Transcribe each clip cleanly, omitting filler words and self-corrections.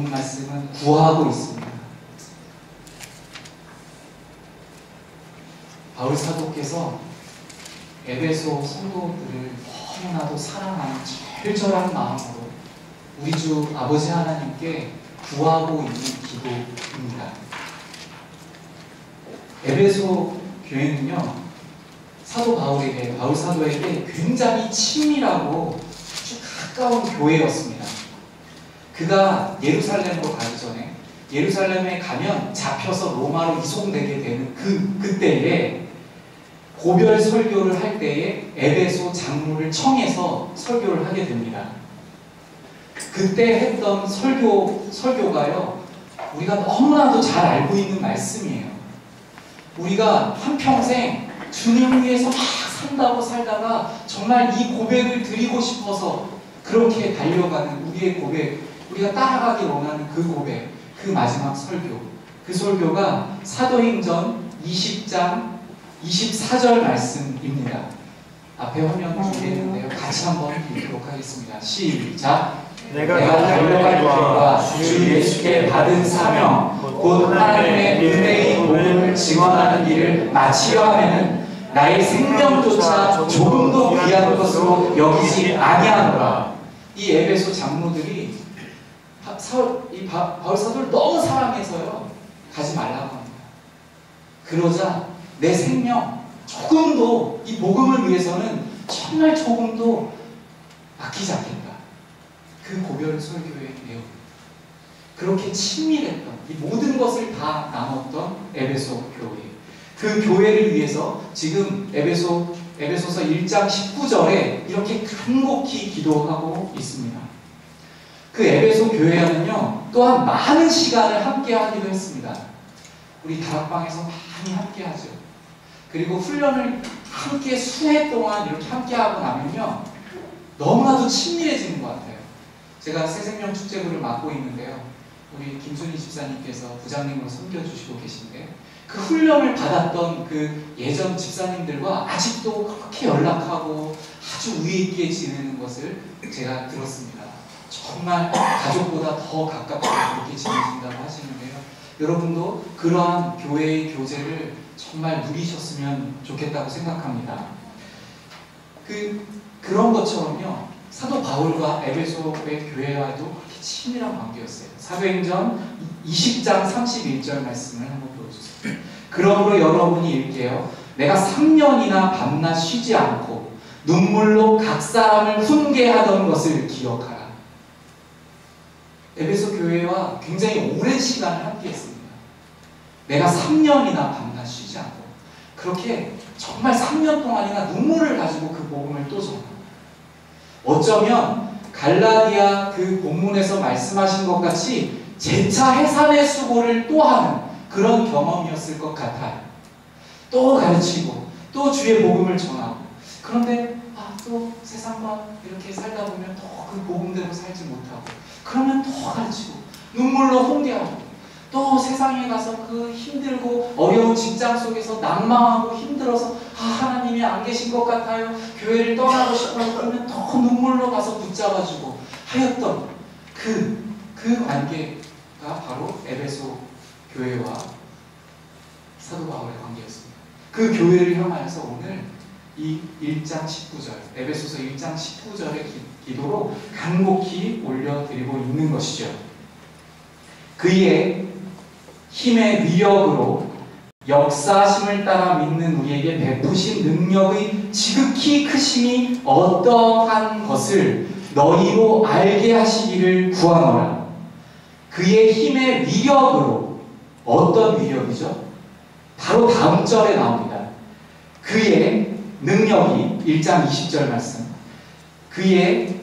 말씀은 구하고 있습니다. 바울 사도께서 에베소 성도들을 너무나도 사랑하는 절절한 마음으로 우리 주 아버지 하나님께 구하고 있는 기도입니다. 에베소 교회는요, 사도 바울에게, 바울 사도에게 굉장히 친밀하고 아주 가까운 교회였습니다. 그가 예루살렘으로 가기 전에, 예루살렘에 가면 잡혀서 로마로 이송되게 되는 그때에 고별 설교를 할 때에 에베소 장로를 청해서 설교를 하게 됩니다. 그때 했던 설교가요, 우리가 너무나도 잘 알고 있는 말씀이에요. 우리가 한평생 주님 위해서 막 산다고 살다가 정말 이 고백을 드리고 싶어서 그렇게 달려가는 우리의 고백, 우리가 따라가기 원하는 그 고백, 그 마지막 설교, 그 설교가 사도행전 20장 24절 말씀입니다. 앞에 화면 준비했는데요, 같이 한번 읽도록 하겠습니다. 시작! 내가 달려갈 길과 주 예수께 받은 사명 곧 하나님의 은혜의 복음을 증언하는 일을 마치려 하면은 나의 생명조차 조금도 귀한 것으로 여기지 아니하노라. 이 에베소 장로들이 바울 사도를 너무 사랑해서요, 가지 말라고 합니다. 그러자 내 생명 조금도 이 복음을 위해서는 정말 조금도 아끼지 않겠다. 그 고별 설교의 내용, 그렇게 친밀했던 이 모든 것을 다 나눴던 에베소 교회, 그 교회를 위해서 지금 에베소서 1장 19절에 이렇게 간곡히 기도하고 있습니다. 그 에베소 교회와는요, 또한 많은 시간을 함께 하기도 했습니다. 우리 다락방에서 많이 함께 하죠. 그리고 훈련을 함께 수해 동안 이렇게 함께 하고 나면요, 너무나도 친밀해지는 것 같아요. 제가 새생명 축제부를 맡고 있는데요, 우리 김순희 집사님께서 부장님으로 섬겨주시고 계신데, 그 훈련을 받았던 그 예전 집사님들과 아직도 그렇게 연락하고 아주 우애 있게 지내는 것을 제가 들었습니다. 정말 가족보다 더 가깝게 그렇게 지내신다고 하시는데요, 여러분도 그러한 교회의 교제를 정말 누리셨으면 좋겠다고 생각합니다. 그런 것처럼요, 사도 바울과 에베소의 교회와도 그렇게 친밀한 관계였어요. 사도행전 20장 31절 말씀을 한번 보여주세요. 그러므로 여러분이 읽게요. 내가 3년이나 밤낮 쉬지 않고 눈물로 각 사람을 훈계하던 것을 기억하라. 에베소 교회와 굉장히 오랜 시간을 함께 했습니다. 내가 3년이나 밤낮 쉬지 않고 그렇게 정말 3년 동안이나 눈물을 가지고 그 복음을 또 전합니다. 어쩌면 갈라디아 그 본문에서 말씀하신 것 같이 재차 해산의 수고를 또 하는 그런 경험이었을 것 같아요. 또 가르치고 또 주의 복음을 전하고, 그런데 또 세상과 이렇게 살다 보면 또 그 복음대로 살지 못하고, 그러면 더 가르치고 눈물로 홍대하고, 또 세상에 가서 그 힘들고 어려운 직장 속에서 낭망하고 힘들어서 하나님이 안 계신 것 같아요, 교회를 떠나고 싶어요, 그러면 더 눈물로 가서 붙잡아주고 하였던 그 관계가 바로 에베소 교회와 사도 바울의 관계였습니다. 그 교회를 향하여서 오늘 이 1장 19절, 에베소서 1장 19절의 기도로 간곡히 올려드리고 있는 것이죠. 그의 힘의 위력으로 역사하심을 따라 믿는 우리에게 베푸신 능력의 지극히 크심이 어떠한 것을 너희로 알게 하시기를 구하노라. 그의 힘의 위력으로, 어떤 위력이죠? 바로 다음 절에 나옵니다. 그의 능력이, 1장 20절 말씀, 그의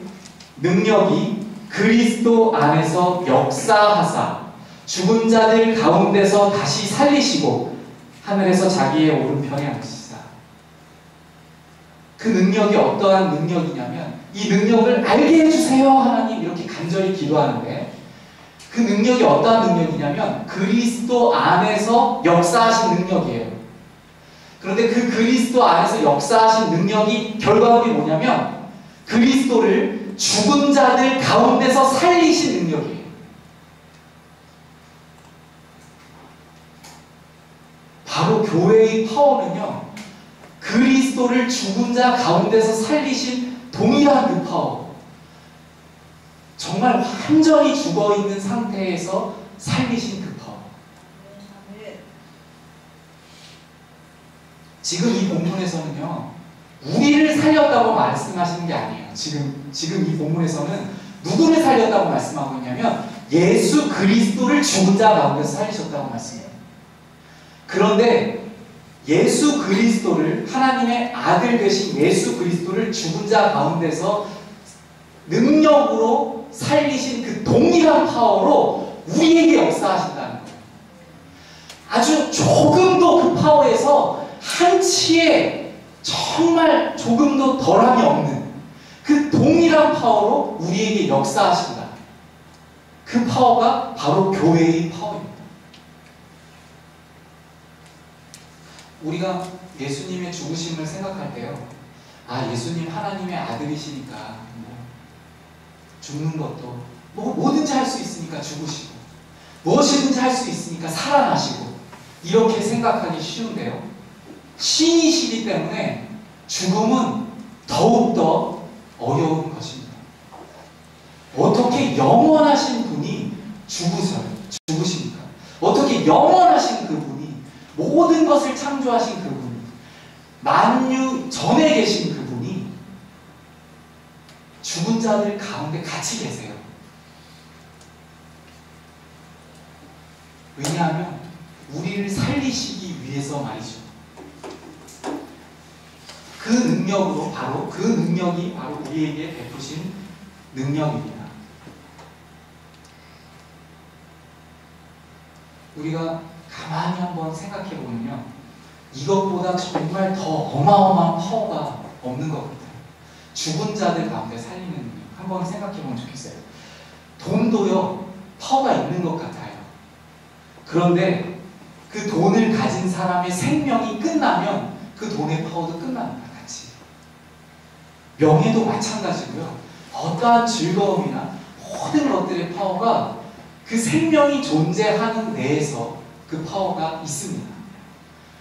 능력이 그리스도 안에서 역사하사 죽은 자들 가운데서 다시 살리시고 하늘에서 자기의 오른편에 앉으시사. 그 능력이 어떠한 능력이냐면, 이 능력을 알게 해주세요 하나님, 이렇게 간절히 기도하는데, 그 능력이 어떠한 능력이냐면 그리스도 안에서 역사하신 능력이에요. 그런데 그 그리스도 안에서 역사하신 능력이 결과물이 뭐냐면 그리스도를 죽은 자들 가운데서 살리신 능력이에요. 바로 교회의 파워는요, 그리스도를 죽은 자 가운데서 살리신 동일한 그 파워, 정말 완전히 죽어있는 상태에서 살리신 그 파워. 지금 이 본문에서는요, 우리를 살렸다고 말씀하시는 게 아니에요. 지금 이 본문에서는 누구를 살렸다고 말씀하고 있냐면 예수 그리스도를 죽은 자 가운데서 살리셨다고 말씀해요. 그런데 예수 그리스도를, 하나님의 아들 되신 예수 그리스도를 죽은 자 가운데서 능력으로 살리신 그 동일한 파워로 우리에게 역사하신다는 거예요. 아주 조금도 그 파워에서 한치의 정말 조금도 덜함이 없는 그 동일한 파워로 우리에게 역사하신다. 그 파워가 바로 교회의 파워입니다. 우리가 예수님의 죽으심을 생각할 때요, 아, 예수님 하나님의 아들이시니까 죽는 것도 뭐든지 할 수 있으니까 죽으시고 무엇이든지 할 수 있으니까 살아나시고 이렇게 생각하기 쉬운데요, 신이시기 때문에 죽음은 더욱더 어려운 것입니다. 어떻게 영원하신 분이 죽으십니까? 어떻게 영원하신 그분이, 모든 것을 창조하신 그분이, 만유 전에 계신 그분이 죽은 자들 가운데 같이 계세요. 왜냐하면 우리를 살리시기 위해서 말이죠. 그 능력이 바로 우리에게 베푸신 능력입니다. 우리가 가만히 한번 생각해 보면요, 이것보다 정말 더 어마어마한 파워가 없는 것 같아요. 죽은 자들 가운데 살리는 능력, 한번 생각해 보면 좋겠어요. 돈도요, 파워가 있는 것 같아요. 그런데 그 돈을 가진 사람의 생명이 끝나면 그 돈의 파워도 끝납니다. 같이. 명예도 마찬가지고요. 어떠한 즐거움이나 모든 것들의 파워가 그 생명이 존재하는 내에서 그 파워가 있습니다.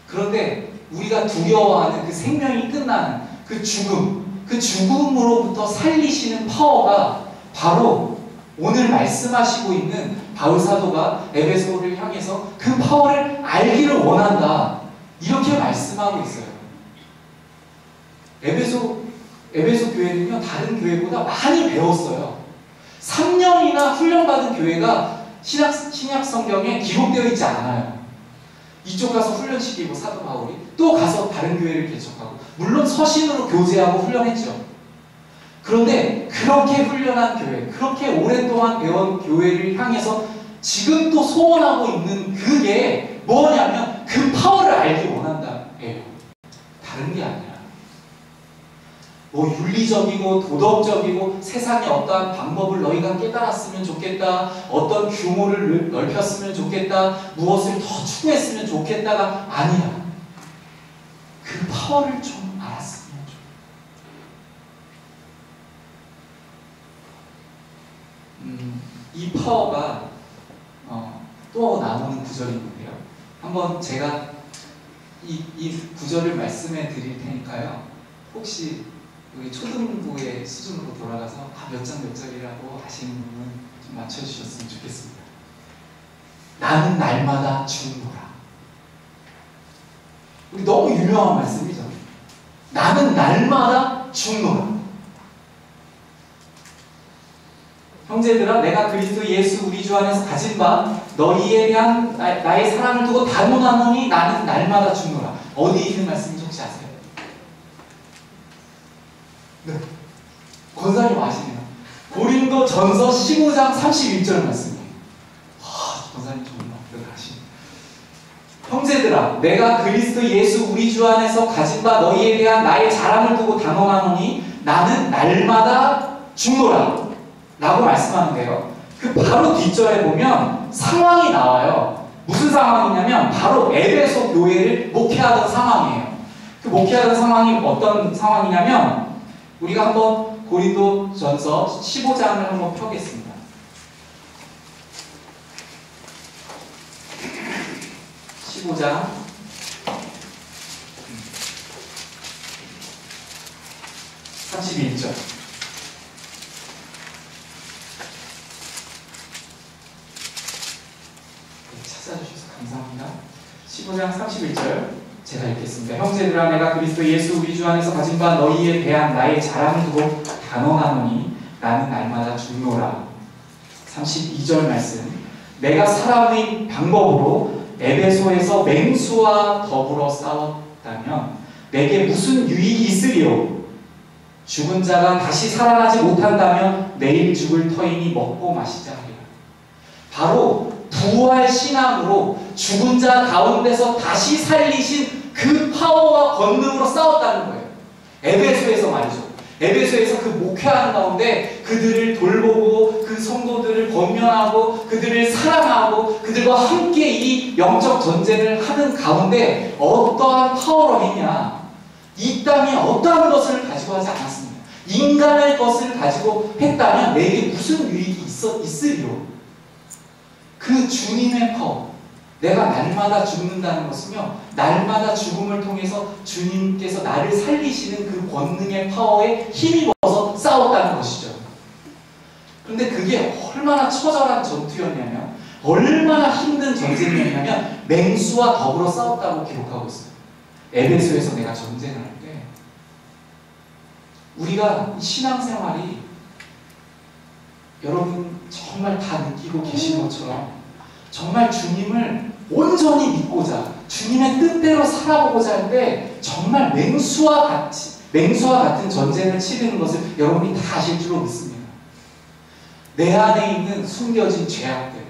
그런데 우리가 두려워하는 그 생명이 끝나는 그 죽음으로부터 살리시는 파워가 바로 오늘 말씀하시고 있는 바울 사도가 에베소를 향해서 그 파워를 알기를 원한다, 이렇게 말씀하고 있어요. 에베소 교회는요, 다른 교회보다 많이 배웠어요. 3년이나 훈련받은 교회가 신약 성경에 기록되어 있지 않아요. 이쪽 가서 훈련시키고 사도 바울이 또 가서 다른 교회를 개척하고, 물론 서신으로 교제하고 훈련했죠. 그런데 그렇게 훈련한 교회, 그렇게 오랫동안 배운 교회를 향해서 지금 또 소원하고 있는 그게 뭐냐면 그 파워를 알기 원한다예요. 다른 게 아니라 윤리적이고 도덕적이고 세상에 어떠한 방법을 너희가 깨달았으면 좋겠다, 어떤 규모를 넓혔으면 좋겠다, 무엇을 더 추구했으면 좋겠다가 아니라 그 파워를 좀 알았으면 좋겠다. 이 파워가 또 나오는 구절이 있는데요, 한번 제가 이 구절을 말씀해 드릴 테니까요, 혹시 우리 초등부의 수준으로 돌아가서 몇 장 몇 절이라고 하시는 부분 좀 맞춰주셨으면 좋겠습니다. 나는 날마다 죽노라. 우리 너무 유명한 말씀이죠. 나는 날마다 죽노라. 형제들아, 내가 그리스도 예수 우리 주 안에서 가진 바 너희에 대한 나의 사랑을 두고 단언하노니 나는 날마다 죽노라. 어디 있는 말씀인지 혹시 아세요? 네, 권사님 아시네요. 고린도 전서 15장 31절 말씀이에요. 권사님 정말 그걸 아시네요. 형제들아, 내가 그리스도 예수 우리 주 안에서 가진 바 너희에 대한 나의 자랑을 두고 단언하노니 나는 날마다 죽노라 라고 말씀하는데요, 그 바로 뒷절에 보면 상황이 나와요. 무슨 상황이냐면 바로 에베소 교회를 목회하던 상황이에요. 그 목회하던 상황이 어떤 상황이냐면, 우리가 한번 고린도 전서 15장을 한번 펴겠습니다. 15장 31절. 찾아주셔서 감사합니다. 15장 31절 제가 읽겠습니다. 형제들아, 내가 그리스도 예수 우리 주 안에서 가진 바 너희에 대한 나의 자랑을 두고 단언하노니 나는 날마다 죽노라. 32절 말씀. 내가 사람의 방법으로 에베소에서 맹수와 더불어 싸웠다면 내게 무슨 유익이 있으리요? 죽은 자가 다시 살아나지 못한다면 내일 죽을 터이니 먹고 마시자 하리라. 바로 부활 신앙으로 죽은 자 가운데서 다시 살리신 그 파워와 권능으로 싸웠다는 거예요. 에베소에서 말이죠. 에베소에서 그 목회하는 가운데 그들을 돌보고 그 성도들을 권면하고 그들을 사랑하고 그들과 함께 이 영적 전쟁을 하는 가운데 어떠한 파워력이냐, 이 땅에 어떠한 것을 가지고 하지 않았습니다. 인간의 것을 가지고 했다면 내게 무슨 유익이 있으리요? 그 주님의 파워, 내가 날마다 죽는다는 것은요, 날마다 죽음을 통해서 주님께서 나를 살리시는 그 권능의 파워에 힘입어서 싸웠다는 것이죠. 그런데 그게 얼마나 처절한 전투였냐면, 얼마나 힘든 전쟁이었냐면 맹수와 더불어 싸웠다고 기록하고 있어요. 에베소에서 내가 전쟁을 할 때 우리가 신앙생활이 여러분 정말 다 느끼고 계신 것처럼 정말 주님을 온전히 믿고자 주님의 뜻대로 살아보고자 할 때 정말 맹수와 같은 전쟁을 치르는 것을 여러분이 다 아실 줄로 믿습니다. 내 안에 있는 숨겨진 죄악들,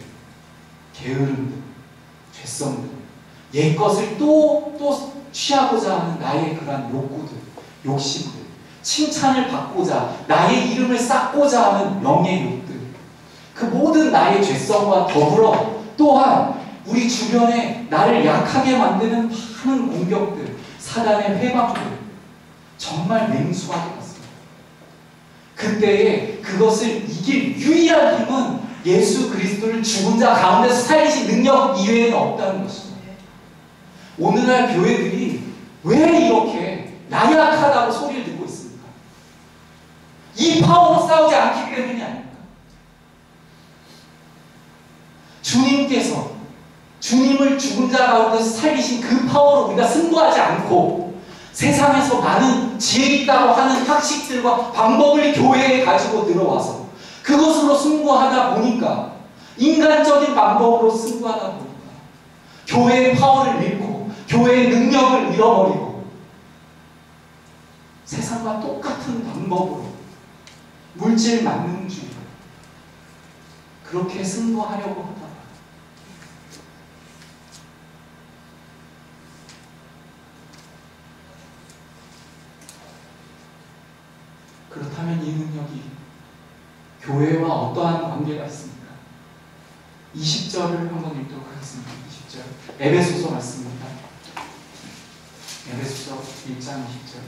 게으름들, 죄성들, 옛것을 또 취하고자 하는 나의 그러한 욕구들, 욕심들, 칭찬을 받고자 나의 이름을 쌓고자 하는 명예 욕들, 그 모든 나의 죄성과 더불어 또한 우리 주변에 나를 약하게 만드는 많은 공격들, 사단의 회방들, 정말 맹수하게 봤습니다. 그때에 그것을 이길 유일한 힘은 예수 그리스도를 죽은 자 가운데서 살리신 능력 이외에는 없다는 것입니다. 오늘날 교회들이 왜 이렇게 나약하다고 소리를 듣고 있습니까? 이 파워로 싸우지 않기 때문이 아닙니까? 주님께서 주님을 죽은 자 가운데서 살리신 그 파워로 우리가 승부하지 않고 세상에서 많은 지혜 있다고 하는 학식들과 방법을 교회에 가지고 들어와서 그것으로 승부하다 보니까, 인간적인 방법으로 승부하다 보니까 교회의 파워를 잃고 교회의 능력을 잃어버리고 세상과 똑같은 방법으로 물질 만능주의 그렇게 승부하려고 하다가 그렇다면 이 능력이 교회와 어떠한 관계가 있습니까? 20절을 한번 읽도록 하겠습니다. 20절 에베소서 말씀입니다. 에베소서 1장 20절.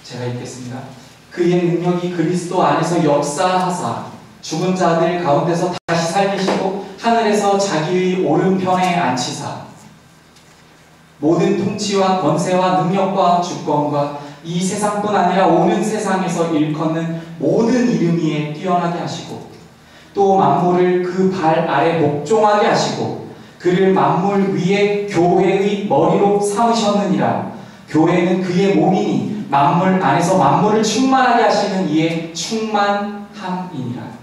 제가 읽겠습니다. 그의 능력이 그리스도 안에서 역사하사 죽은 자들 가운데서 다시 살리시고 하늘에서 자기의 오른편에 앉히사 모든 통치와 권세와 능력과 주권과 이 세상뿐 아니라 오는 세상에서 일컫는 모든 이름 위에 뛰어나게 하시고 또 만물을 그 발 아래 복종하게 하시고 그를 만물 위에 교회의 머리로 삼으셨느니라. 교회는 그의 몸이니 만물 안에서 만물을 충만하게 하시는 이의 충만함이니라.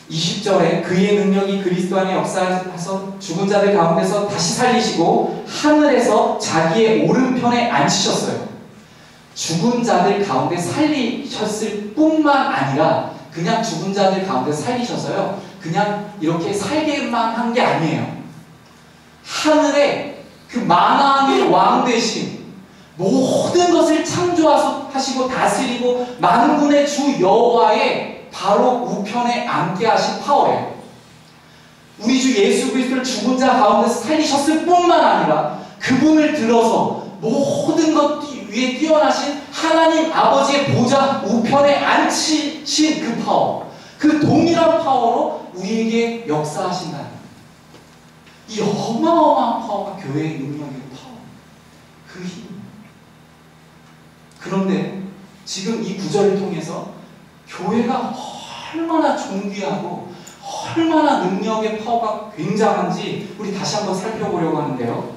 20절에 그의 능력이 그리스도 안에 역사하셔서 죽은 자들 가운데서 다시 살리시고 하늘에서 자기의 오른편에 앉히셨어요. 죽은 자들 가운데 살리셨을 뿐만 아니라 그냥 죽은 자들 가운데 살리셔서요, 그냥 이렇게 살게만 한 게 아니에요. 하늘에 그 만왕의 왕 되신, 모든 것을 창조하시고 다스리고 만군의 주 여호와의 바로 우편에 앉게 하신 파워예요. 우리 주 예수 그리스도를 죽은 자 가운데서 살리셨을 뿐만 아니라 그분을 들어서 모든 것 위에 뛰어나신 하나님 아버지의 보좌 우편에 앉히신 그 파워, 그 동일한 파워로 우리에게 역사하신다는 거예요. 이 어마어마한 파워가 교회의 능력이고 파워, 그 힘. 그런데 지금 이 구절을 통해서 교회가 얼마나 존귀하고 얼마나 능력의 파워가 굉장한지 우리 다시 한번 살펴보려고 하는데요.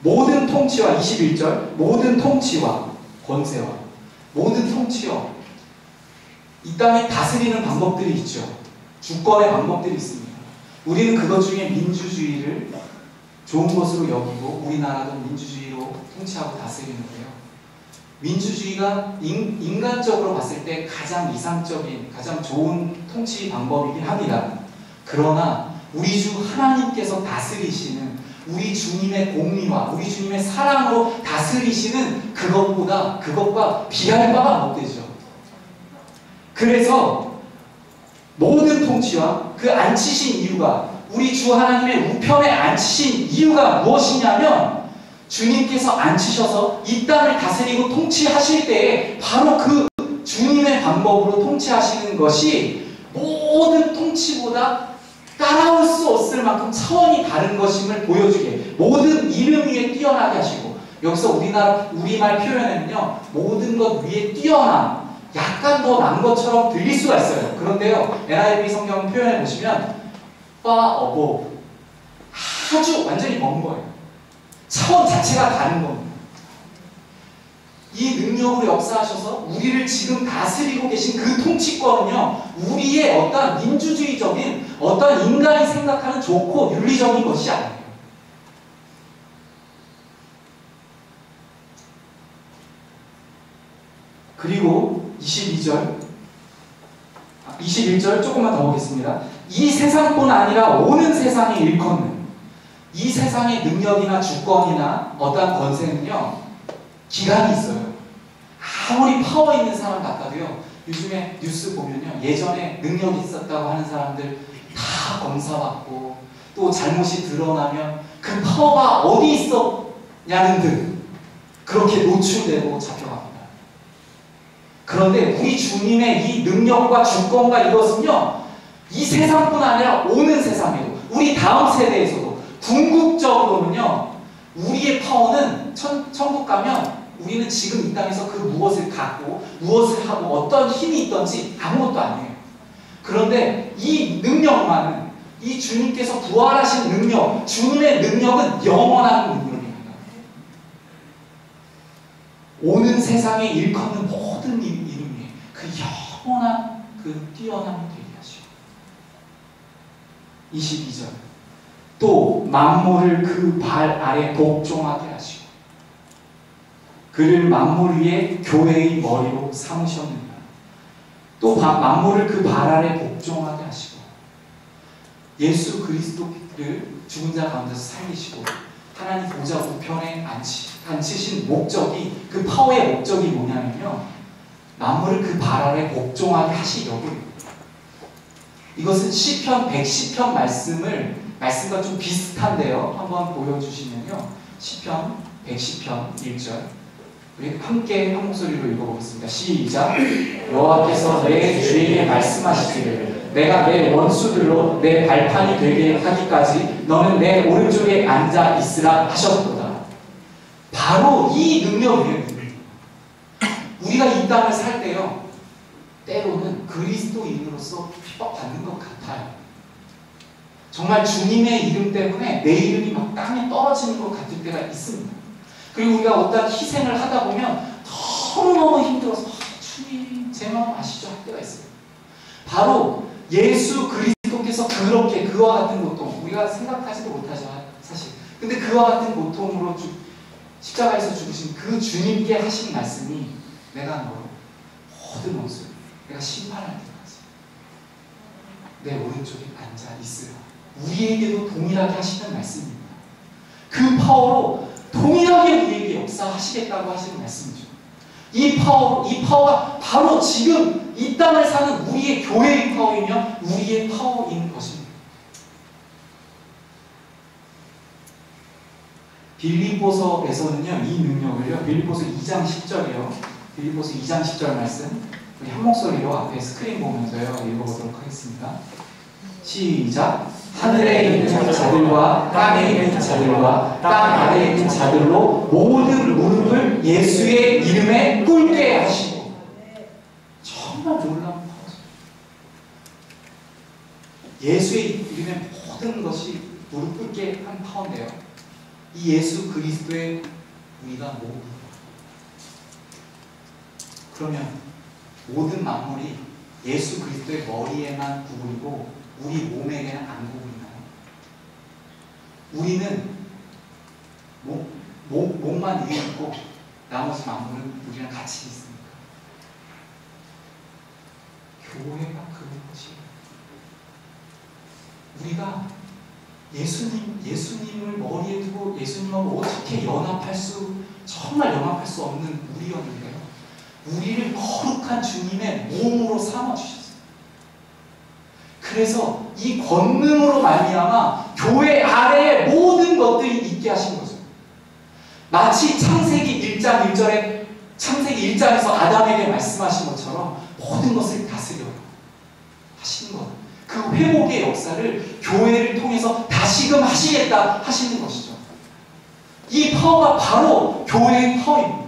모든 통치와 21절 모든 통치와 권세와 모든 통치와 이 땅에 다스리는 방법들이 있죠. 주권의 방법들이 있습니다. 우리는 그것 중에 민주주의를 좋은 것으로 여기고 우리나라도 민주주의로 통치하고 다스리는데요. 민주주의가 인간적으로 봤을 때 가장 이상적인, 가장 좋은 통치 방법이긴 합니다. 그러나 우리 주 하나님께서 다스리시는 우리 주님의 공의와 우리 주님의 사랑으로 다스리시는 그것과 비할 바가 못 되죠. 그래서 모든 통치와 그 앉히신 이유가, 우리 주 하나님의 우편에 앉히신 이유가 무엇이냐면, 주님께서 앉히셔서 이 땅을 다스리고 통치하실 때에 바로 그 주님의 방법으로 통치하시는 것이 모든 통치보다 따라올 수 없을 만큼 차원이 다른 것임을 보여주게, 모든 이름 위에 뛰어나게 하시고, 여기서 우리말 표현에는요, 모든 것 위에 뛰어난, 약간 더 난 것처럼 들릴 수가 있어요. 그런데요, NIV 성경 표현해 보시면 far above, 아주 완전히 먼 거예요. 차원 자체가 다른 겁니다. 이 능력으로 역사하셔서 우리를 지금 다스리고 계신 그 통치권은요, 우리의 어떤 민주주의적인, 어떤 인간이 생각하는 좋고 윤리적인 것이 아니에요. 그리고 21절 조금만 더 보겠습니다. 이 세상뿐 아니라 오는 세상에 일컫는, 이 세상의 능력이나 주권이나 어떠한 권세는요, 기간이 있어요. 아무리 파워 있는 사람 같아도요, 요즘에 뉴스 보면요, 예전에 능력이 있었다고 하는 사람들 다 검사받고, 또 잘못이 드러나면 그 파워가 어디 있었냐는 듯 그렇게 노출되고 잡혀갑니다. 그런데 우리 주님의 이 능력과 주권과 이것은요, 이 세상뿐 아니라 오는 세상에도, 우리 다음 세대에서도, 궁극적으로는요, 우리의 파워는 천국 가면 우리는 지금 이 땅에서 그 무엇을 갖고 무엇을 하고 어떤 힘이 있던지 아무것도 아니에요. 그런데 이 능력만은, 이 주님께서 부활하신 능력, 주님의 능력은 영원한 능력입니다. 오는 세상에 일컫는 모든 이름이 그 영원한 그 뛰어남을 되게 하시고, 22절 또 만물을 그 발 아래 복종하게 하시고, 그를 만물 위에 교회의 머리로 삼으셨느니라. 또 만물을 그 발 아래 복종하게 하시고, 예수 그리스도를 죽은 자 가운데서 살리시고 하나님 보좌 우편에 앉히신 목적이, 그 파워의 목적이 뭐냐면요, 만물을 그 발 아래 복종하게 하시려고. 이것은 시편 110편 말씀과 좀 비슷한데요. 한번 보여주시면요, 시편 110편 1절 우리 함께 한 목소리로 읽어보겠습니다. 시작. 여호와께서 내 주에게 말씀하시기를 내가 내 원수들로 내 발판이 되게 하기까지 너는 내 오른쪽에 앉아 있으라 하셨도다. 바로 이 능력이에요. 우리가 이 땅을 살 때요, 때로는 그리스도인으로서 핍박받는 것 같아요. 정말 주님의 이름 때문에 내 이름이 막 땅에 떨어지는 것 같을 때가 있습니다. 그리고 우리가 어떤 희생을 하다 보면 너무너무 힘들어서 주님 제 마음 아시죠? 할 때가 있어요. 바로 예수 그리스도께서 그렇게 그와 같은 고통, 우리가 생각하지도 못하죠 사실. 근데 그와 같은 고통으로 십자가에서 죽으신 그 주님께 하신 말씀이, 내가 너로 모든 원수, 내가 심판할 때까지 내 오른쪽에 앉아 있으라. 우리에게도 동일하게 하시는 말씀입니다. 그 파워로 동일하게 우리에게 역사하시겠다고 하시는 말씀이죠. 이 파워가 바로 지금 이 땅을 사는 우리의 교회의 파워이며 우리의 파워인 것입니다. 빌립보서에서는요, 이 능력을요, 빌립보서 2장 10절이요, 빌립보서 2장 10절 말씀 우리 한 목소리로 앞에 스크린 보면서요 읽어보도록 하겠습니다. 시작. 하늘에 있는 자들과 땅에 있는 자들과 땅 아래에 있는 자들로 모든 무릎을 예수의 이름에 꿇게 하시고. 정말 놀라운 파워죠. 예수의 이름에 모든 것이 무릎 꿇게 한 파워인데요. 이 예수 그리스도의 우리가 모두, 그러면 모든 만물이 예수 그리스도의 머리에만 구부리고 우리 몸에게는 안 구부리나요? 우리는 몸만 위에 있고 나머지 만물은 우리랑 같이 있습니까? 교회가 그것이에요. 우리가 예수님을 머리에 두고 예수님하고 어떻게 정말 연합할 수 없는 우리였는데요. 우리를 거룩한 주님의 몸으로 삼아주셨어요. 그래서 이 권능으로 말미암아 교회 아래에 모든 것들이 있게 하신 거죠. 마치 창세기 1장 1절에 창세기 1장에서 아담에게 말씀하신 것처럼 모든 것을 다스려 하시는 것. 그 회복의 역사를 교회를 통해서 다시금 하시겠다 하시는 것이죠. 이 파워가 바로 교회의 파워입니다.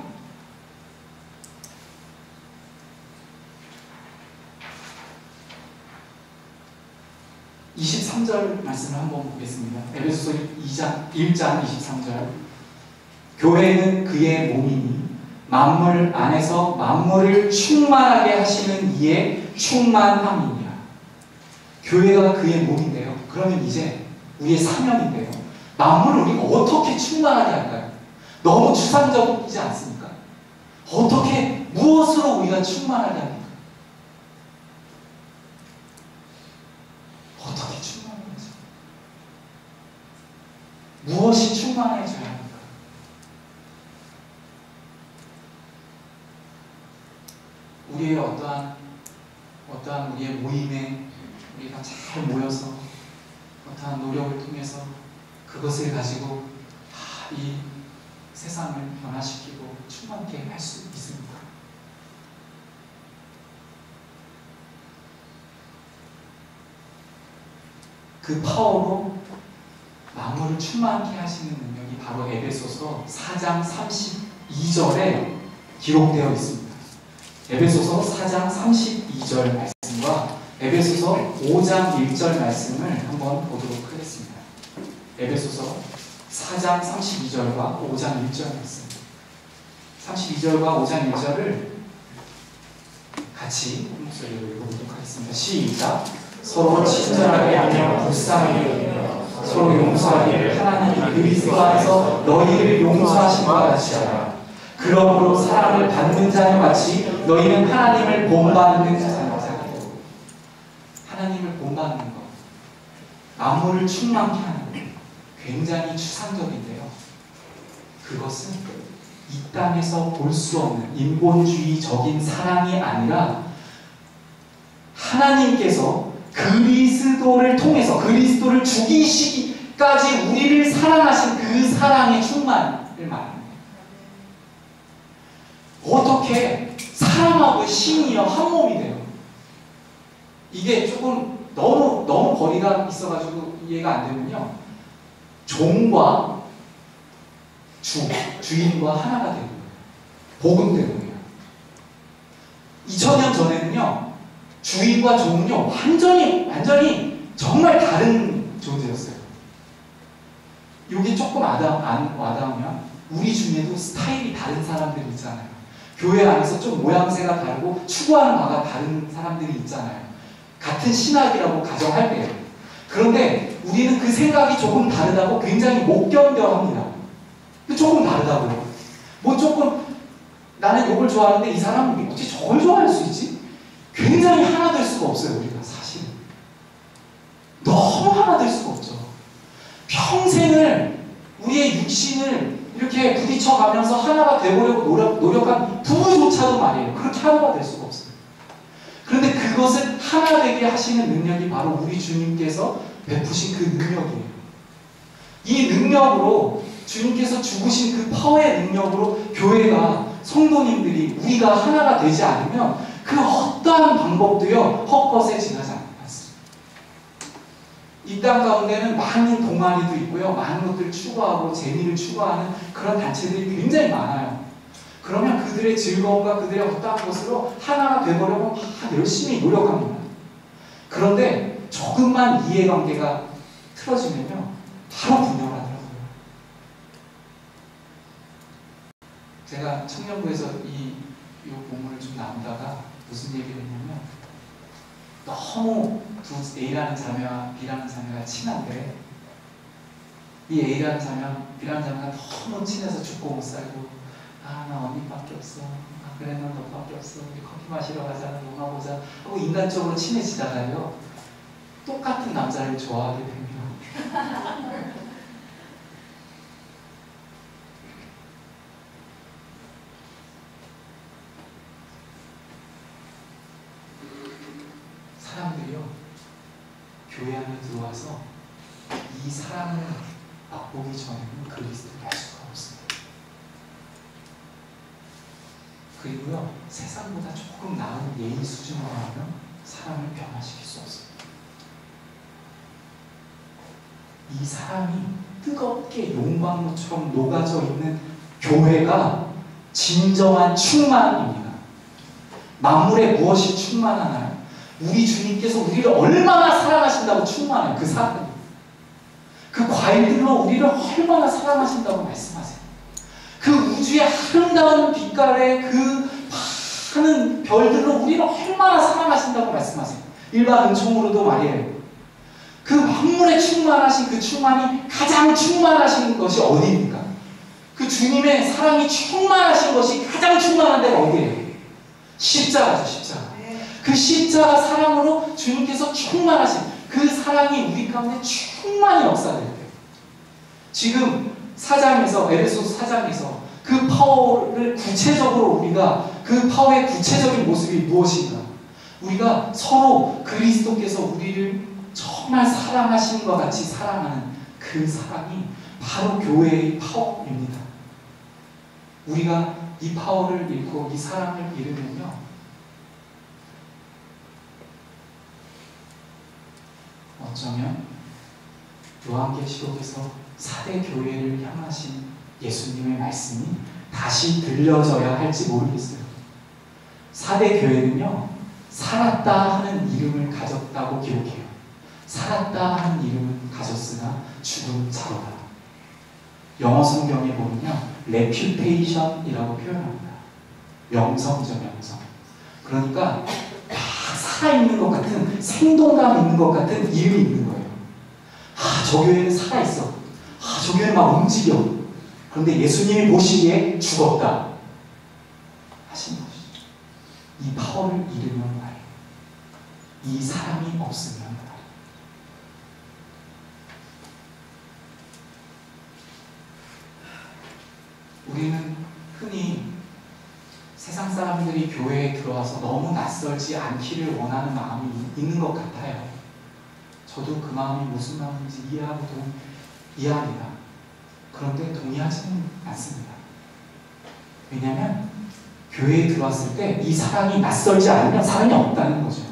(23절) 말씀을 한번 보겠습니다. 에베소서 1장 23절. 교회는 그의 몸이니 만물 안에서 만물을 충만하게 하시는 이의 충만함이니라. 교회가 그의 몸인데요. 그러면 이제 우리의 사명인데요. 만물을 우리가 어떻게 충만하게 할까요? 너무 추상적이지 않습니까? 어떻게, 무엇으로 우리가 충만하게 합니까? 어떻게 충만해야죠? 무엇이 충만해져야 합니까? 우리의 어떠한 우리의 모임에 우리가 잘 모여서 어떠한 노력을 통해서 그것을 가지고 다 이 세상을 변화시키고 충만케 할 수 있습니다. 그 파워로 만물을 충만케 하시는 능력이 바로 에베소서 4장 32절에 기록되어 있습니다. 에베소서 4장 32절 말씀과 에베소서 5장 1절 말씀을 한번 보도록 하겠습니다. 에베소서 4장 32절과 5장 1절 말씀. 32절과 5장 1절을 같이 목소리로 읽어보도록 하겠습니다. 시작. 서로 친절하게 하며 불쌍하게 여기며 서로 용서하기를 하나님이 그리스도 안에서 너희를 용서하신 것 같이 하라. 그러므로 사랑을 받는 자녀같이 너희는 하나님을 본받는 자녀같이. 하나님을 본받는 것, 만물을 충만케 하는 것, 굉장히 추상적인데요. 그것은 이 땅에서 볼 수 없는 인본주의적인 사랑이 아니라 하나님께서 그리스도를 통해서 그리스도를 죽이시기까지 우리를 사랑하신 그 사랑의 충만을 말합니다. 어떻게 사랑하고 신이여 한 몸이 돼요? 이게 조금 너무 거리가 있어가지고 이해가 안 되면요. 종과 주인과 하나가 되는 거예요. 복음 때문에요. 2000년 전에는요. 주인과 종은요. 완전히 정말 다른 존재였어요. 이게 조금 와닿으면 우리 중에도 스타일이 다른 사람들이 있잖아요. 교회 안에서 좀 모양새가 다르고 추구하는 바가 다른 사람들이 있잖아요. 같은 신학이라고 가정할 때요. 그런데 우리는 그 생각이 조금 다르다고 굉장히 못 견뎌합니다. 조금 다르다고요. 조금 나는 욕을 좋아하는데 이 사람은 어떻게 저걸 좋아할 수 있지? 굉장히 하나 될 수가 없어요. 우리가 사실은 너무 하나 될 수가 없죠. 평생을 우리의 육신을 이렇게 부딪혀가면서 하나가 되보려고 노력한 부부조차도 말이에요. 그렇게 하나가 될 수가 없어요. 그런데 그것을 하나 되게 하시는 능력이 바로 우리 주님께서 베푸신 그 능력이에요. 이 능력으로 주님께서 죽으신 그 파워의 능력으로 교회가 성도님들이 우리가 하나가 되지 않으면 그 어떠한 방법도요 헛것에 지나지 않습니다. 이 땅 가운데는 많은 동아리도 있고요. 많은 것들을 추구하고 재미를 추구하는 그런 단체들이 굉장히 많아요. 그러면 그들의 즐거움과 그들의 어떠한 것으로 하나가 되보려고 막 열심히 노력합니다. 그런데 조금만 이해관계가 틀어지면요, 바로 분열하더라고요. 제가 청년부에서 이 본문을 좀 나누다가 무슨 얘기를 했냐면, 너무 A라는 자매와 B라는 자매가 친한데, 이 A라는 자매와 B라는 자매가 너무 친해서 죽고 못 살고, 아, 나 언니밖에 없어. 아, 그래, 난 너밖에 없어. 우리 커피 마시러 가자. 영화 보자. 하고 인간적으로 친해지다가요, 똑같은 남자를 좋아하게 됩니다. 사람들이요, 교회 안에 들어와서 이 사랑을 맛보기 전에는 그리스도를 알 수가 없습니다. 그리고요, 세상보다 조금 나은 예의 수준으로 하면 사람을 변화시킬 수 없습니다. 이 사람이 뜨겁게 용광로처럼 녹아져 있는 교회가 진정한 충만입니다. 만물에 무엇이 충만하나요? 우리 주님께서 우리를 얼마나 사랑하신다고 충만해요. 그 사랑이. 그 과일들로 우리를 얼마나 사랑하신다고 말씀하세요. 그 우주의 아름다운 빛깔의 그 많은 별들로 우리를 얼마나 사랑하신다고 말씀하세요. 일반 은총으로도 말이에요. 그 만물에 충만하신 그 충만이 가장 충만하신 것이 어디입니까? 그 주님의 사랑이 충만하신 것이 가장 충만한 데가 어디예요? 십자가죠, 십자가. 그 십자가 사랑으로 주님께서 충만하신 그 사랑이 우리 가운데 충만히 역사될 때, 지금 에베소서 4장에서 그 파워를 구체적으로 우리가, 그 파워의 구체적인 모습이 무엇인가? 우리가 서로 그리스도께서 우리를 정말 사랑하신 것 같이 사랑하는 그 사랑이 바로 교회의 파워입니다. 우리가 이 파워를 잃고 이 사랑을 잃으면요, 어쩌면 요한계시록에서 4대 교회를 향하신 예수님의 말씀이 다시 들려져야 할지 모르겠어요. 4대 교회는요, 살았다 하는 이름을 가졌다고 기록해요. 살았다 하는 이름은 가졌으나 죽은 자로다. 영어 성경에 보면요, reputation이라고 표현합니다. 명성이죠, 명성. 그러니까 살아있는 것 같은, 생동감 있는 것 같은 이름이 있는 거예요. 아, 저 교회는 살아있어. 아, 저 교회는 막 움직여. 그런데 예수님이 보시기에 죽었다 하신 것이죠. 이 파워를 잃으면 말이에요. 이 사람이 없으면 말이에요. 우리는 흔히 세상 사람들이 교회에 들어와서 너무 낯설지 않기를 원하는 마음이 있는 것 같아요. 저도 그 마음이 무슨 마음인지 이해합니다. 그런데 동의하지는 않습니다. 왜냐하면 교회에 들어왔을 때 이 사랑이 낯설지 않으면 사랑이 없다는 거죠.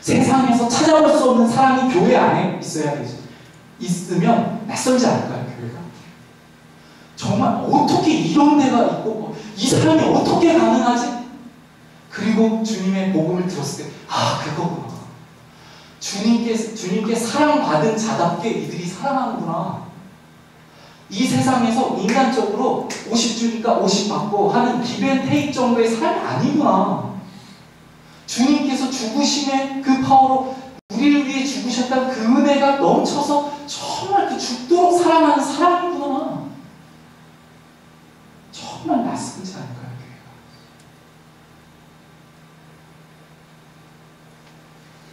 세상에서 찾아볼 수 없는 사랑이 교회 안에 있어야 되죠. 있으면 낯설지 않을까요, 교회가? 정말 어떻게 이런 데가 있고 이 사람이 어떻게 가능하지? 그리고 주님의 복음을 들었을 때, 아, 그거구나. 주님께 사랑받은 자답게 이들이 사랑하는구나. 이 세상에서 인간적으로 50주니까 50 받고 하는 기브앤테이크 정도의 삶이 아니구나. 주님께서 죽으심의 그 파워로 우리를 위해 죽으셨다는 그 은혜가 넘쳐서 정말 그 죽도록 사랑하는 사람이구나. 정말 낯설지 않을까요, 교회가?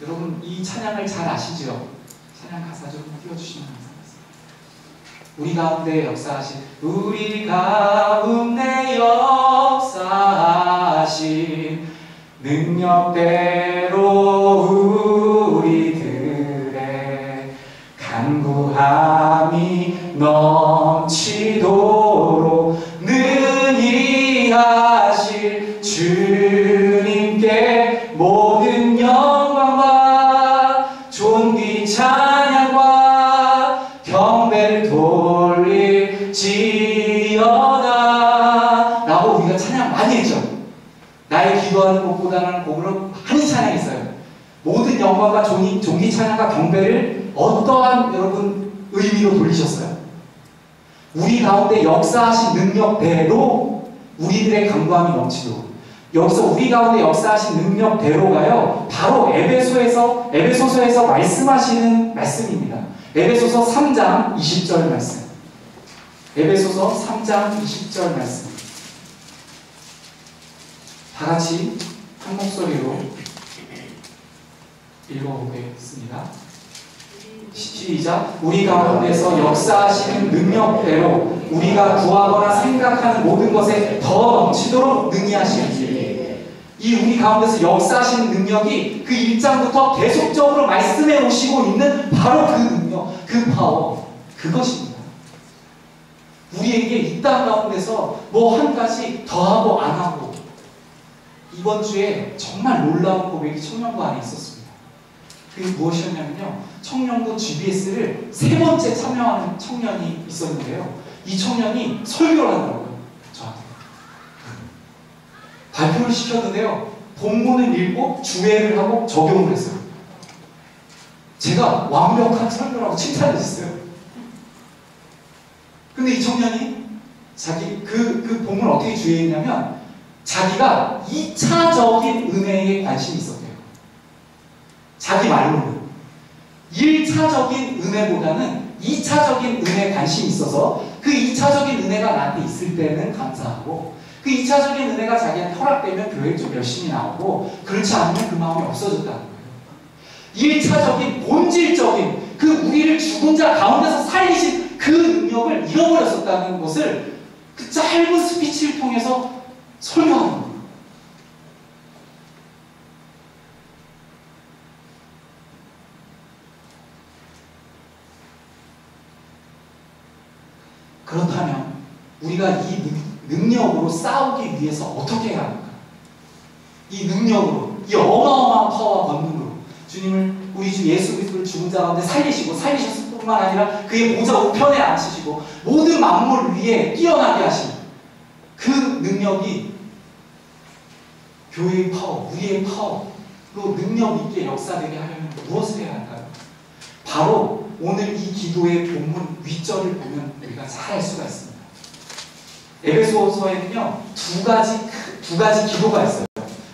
여러분, 이 찬양을 잘 아시죠? 찬양 가사 좀 띄워주시면 감사하겠습니다. 우리 가운데 역사하신, 우리 가운데 역사하신 능력대로 우리들의 간구함이 넘치도록 능히 하실 주님께 모든 영광과 존귀 찬양 찬양 많이 했죠. 나의 기도하는 곡보다는 곡으로 많이 찬양했어요. 모든 영광과 존귀 찬양과 경배를 어떠한 여러분 의미로 돌리셨어요? 우리 가운데 역사하신 능력대로 우리들의 간구함이 넘치도록. 여기서 우리 가운데 역사하신 능력대로가요, 바로 에베소서에서 말씀하시는 말씀입니다. 에베소서 3장 20절 말씀. 에베소서 3장 20절 말씀. 다 같이 한 목소리로 읽어보겠습니다. 시작. 우리 가운데서 역사하시는 능력대로 우리가 구하거나 생각하는 모든 것에 더 넘치도록 능히 하시는 이 우리 가운데서 역사하시는 능력이 그 1장부터 계속적으로 말씀해 오시고 있는 바로 그 능력, 그 파워, 그것입니다. 우리에게 이 땅 가운데서 뭐 한 가지 더하고 안 하고, 이번 주에 정말 놀라운 고백이 청년부 안에 있었습니다. 그게 무엇이었냐면요, 청년부 GBS를 3번째 참여하는 청년이 있었는데요, 이 청년이 설교를 하더라고요. 저한테 발표를 시켰는데요, 본문을 읽고 주회를 하고 적용을 했어요. 제가 완벽한 설교라고 칭찬을 했어요. 근데 이 청년이 자기 그 본문을 어떻게 주의했냐면, 자기가 2차적인 은혜에 관심이 있었대요. 자기 말로는 1차적인 은혜보다는 2차적인 은혜에 관심이 있어서 그 2차적인 은혜가 나한테 있을 때는 감사하고, 그 2차적인 은혜가 자기한테 허락되면 교회에 좀 열심히 나오고, 그렇지 않으면 그 마음이 없어졌다는 거예요. 1차적인 본질적인 그 우리를 죽은 자 가운데서 살리신 그 능력을 잃어버렸었다는 것을 그 짧은 스피치를 통해서 설명하는 거예요. 그렇다면 우리가 이 능력으로 싸우기 위해서 어떻게 해야 합니까? 이 능력으로, 이 어마어마한 파워와 권능으로 주님을, 우리 주 예수 그리스도를 죽은 자 가운데 살리셨을 뿐만 아니라 그의 보좌 우편에 앉히시고 모든 만물 위에 뛰어나게 하신 그 능력이 교회의 파워, 우리의 파워로 능력 있게 역사되게 하려면 무엇을 해야 할까요? 바로 오늘 이 기도의 본문 윗절을 보면 우리가 잘 알 수가 있습니다. 에베소서에는요, 두 가지 기도가 있어요.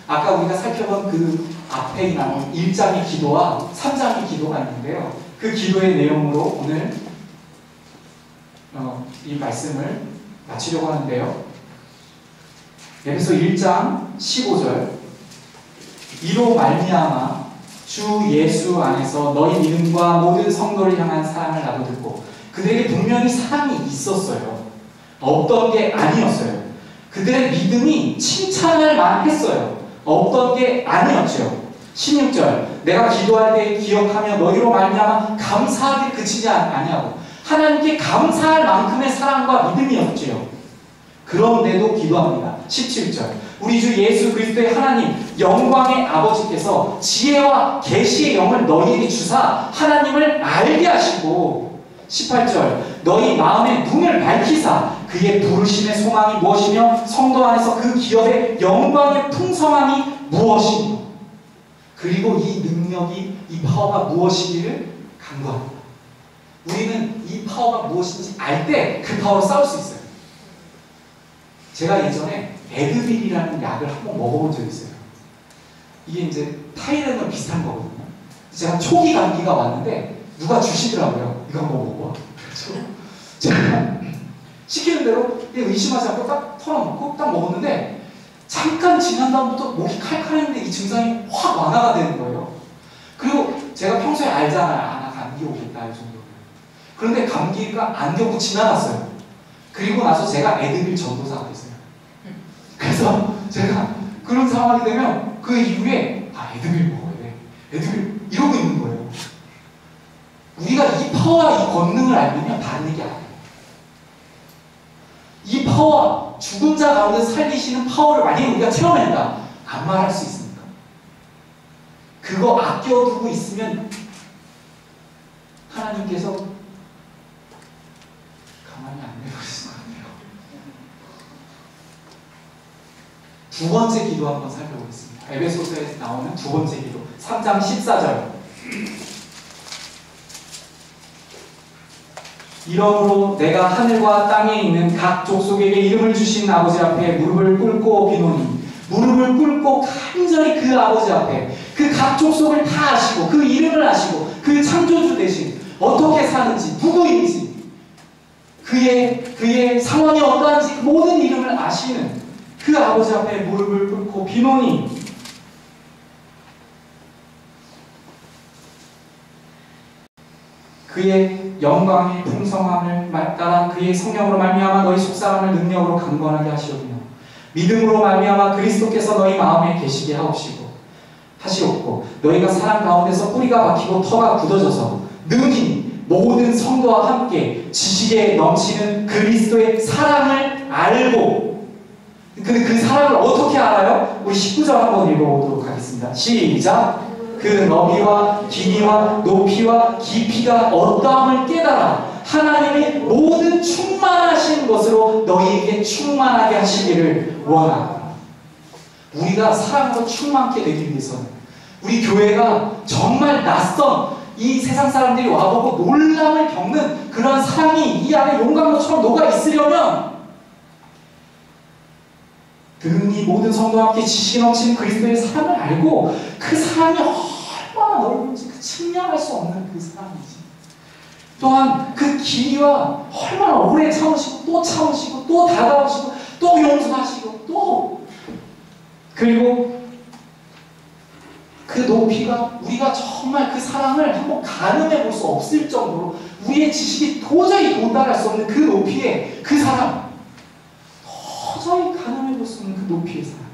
아까 우리가 살펴본 그 앞에 나온 1장의 기도와 3장의 기도가 있는데요, 그 기도의 내용으로 오늘 이 말씀을 마치려고 하는데요, 에베소 1장 15절. 이로 말미암아 주 예수 안에서 너희 믿음과 모든 성도를 향한 사랑을 나도 듣고. 그들에게 분명히 사랑이 있었어요. 없던 게 아니었어요. 그들의 믿음이 칭찬할 만했어요. 없던 게 아니었죠. 16절. 내가 기도할 때 기억하며 너희로 말미암아 감사하게 그치지 아니하고. 하나님께 감사할 만큼의 사랑과 믿음이었지요. 그런데도 기도합니다. 17절. 우리 주 예수 그리스도의 하나님 영광의 아버지께서 지혜와 계시의 영을 너희에게 주사 하나님을 알게 하시고. 18절. 너희 마음의 눈을 밝히사 그의 부르심의 소망이 무엇이며 성도 안에서 그 기업의 영광의 풍성함이 무엇이며. 그리고 이 능력이, 이 파워가 무엇이기를 간구합니다. 우리는 이 파워가 무엇인지 알 때 그 파워로 싸울 수 있어요. 제가 예전에 에드빌이라는 약을 한번 먹어본 적이 있어요. 이게 이제 타이레놀 비슷한 거거든요. 제가 초기 감기가 왔는데 누가 주시더라고요. 이거 한번 먹어봐. 그래서 제가 시키는 대로 의심하지 않고 딱 털어놓고 딱 먹었는데, 잠깐 지난 다음부터 목이 칼칼했는데 이 증상이 확 완화가 되는 거예요. 그리고 제가 평소에 알잖아요. 나 감기 오겠다 이 정도. 그런데 감기가 안 겨우 지나갔어요. 그리고 나서 제가 에드빌 전도사가 됐어요. 그래서 제가 그런 상황이 되면 그 이후에 에드빌 먹어야 돼. 에드빌 이러고 있는 거예요. 우리가 이 파워와 이 권능을 알면요, 다른 얘기 안 해요. 이 파워, 죽은 자 가운데 살리시는 파워를 만약에 우리가 체험한다, 안 말할 수 있습니까? 그거 아껴두고 있으면 하나님께서 가만히 안 내버리실 것 같아요. 두 번째 기도 한번 살펴보겠습니다. 에베소서에 나오는 두 번째 기도 3장 14절. 이러므로 내가 하늘과 땅에 있는 각 족속에게 이름을 주신 아버지 앞에 무릎을 꿇고 비노니, 무릎을 꿇고 간절히 그 아버지 앞에 그 각 족속을 다 아시고 그 이름을 아시고 그 창조주 대신 어떻게 사는지 누구인지 그의 상황이 어떠한지 모든 이름을 아시는 그 아버지 앞에 무릎을 꿇고 비노니, 그의 영광의 풍성함을 따라 그의 성령으로 말미암아 너희 속사람을 능력으로 강건하게 하시오며 믿음으로 말미암아 그리스도께서 너희 마음에 계시게 하시옵고 너희가 사랑 가운데서 뿌리가 박히고 터가 굳어져서 능히 모든 성도와 함께 지식에 넘치는 그리스도의 사랑을 알고, 그 사랑을 어떻게 알아요? 우리 19절 한번 읽어보도록 하겠습니다. 시작! 그 너비와 길이와 높이와 깊이가 어떠함을 깨달아 하나님의 모든 충만하신 것으로 너희에게 충만하게 하시기를 원하노라. 우리가 사랑으로 충만케 되기 위해서는 우리 교회가 정말 낯선 이 세상 사람들이 와보고 놀람을 겪는 그런 사랑이 이 안에 용광로처럼 녹아 있으려면 능히 모든 성도와 함께 지식이 넘치는 그리스도의 사랑을 알고 그 사랑이 얼마나 넓은지 그 측량할 수 없는 그 사랑이지. 또한 그 길이와 얼마나 오래 참으시고 또 참으시고 또 다가오시고 또 용서하시고 또 그리고 그 높이가 우리가 정말 그 사랑을 한번 가늠해 볼 수 없을 정도로 우리의 지식이 도저히 도달할 수 없는 그 높이의 그 사랑, 도저히 가늠해 볼 수 없는 그 높이의 사랑,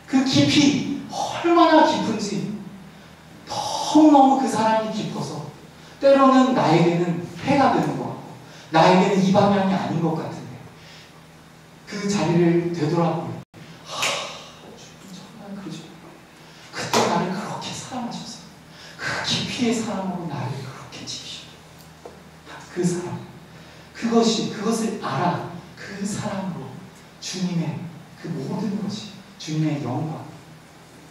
그 깊이 얼마나 깊은지 너무너무 그 사랑이 깊어서 때로는 나에게는 해가 되는 것 같고 나에게는 이 방향이 아닌 것 같은데 그 자리를 되돌아보면 정말 그죠. 그때 나를 그렇게 사랑하셔서 그 깊이의 사랑으로 나를 그렇게 지키셨다. 그 사랑, 그것을 알아. 그 사랑으로 주님의 그 모든 것이, 주님의 영광,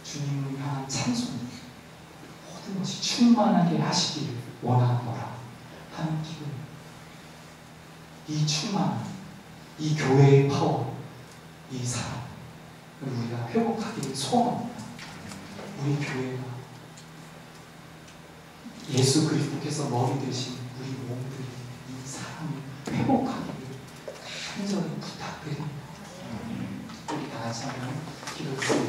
주님을 향한 찬송, 모든 것이 충만하게 하시기를 원하노라 하는 기도입니다. 이 충만함, 이 교회의 파워, 이 사랑을 우리가 회복하기를 소원합니다. 우리 교회가 예수 그리스도께서 머리 되신 우리 몸들이 이 사랑을 회복하기를 간절히 부탁드립니다. 우리 다 같이 한번 기도했습니다.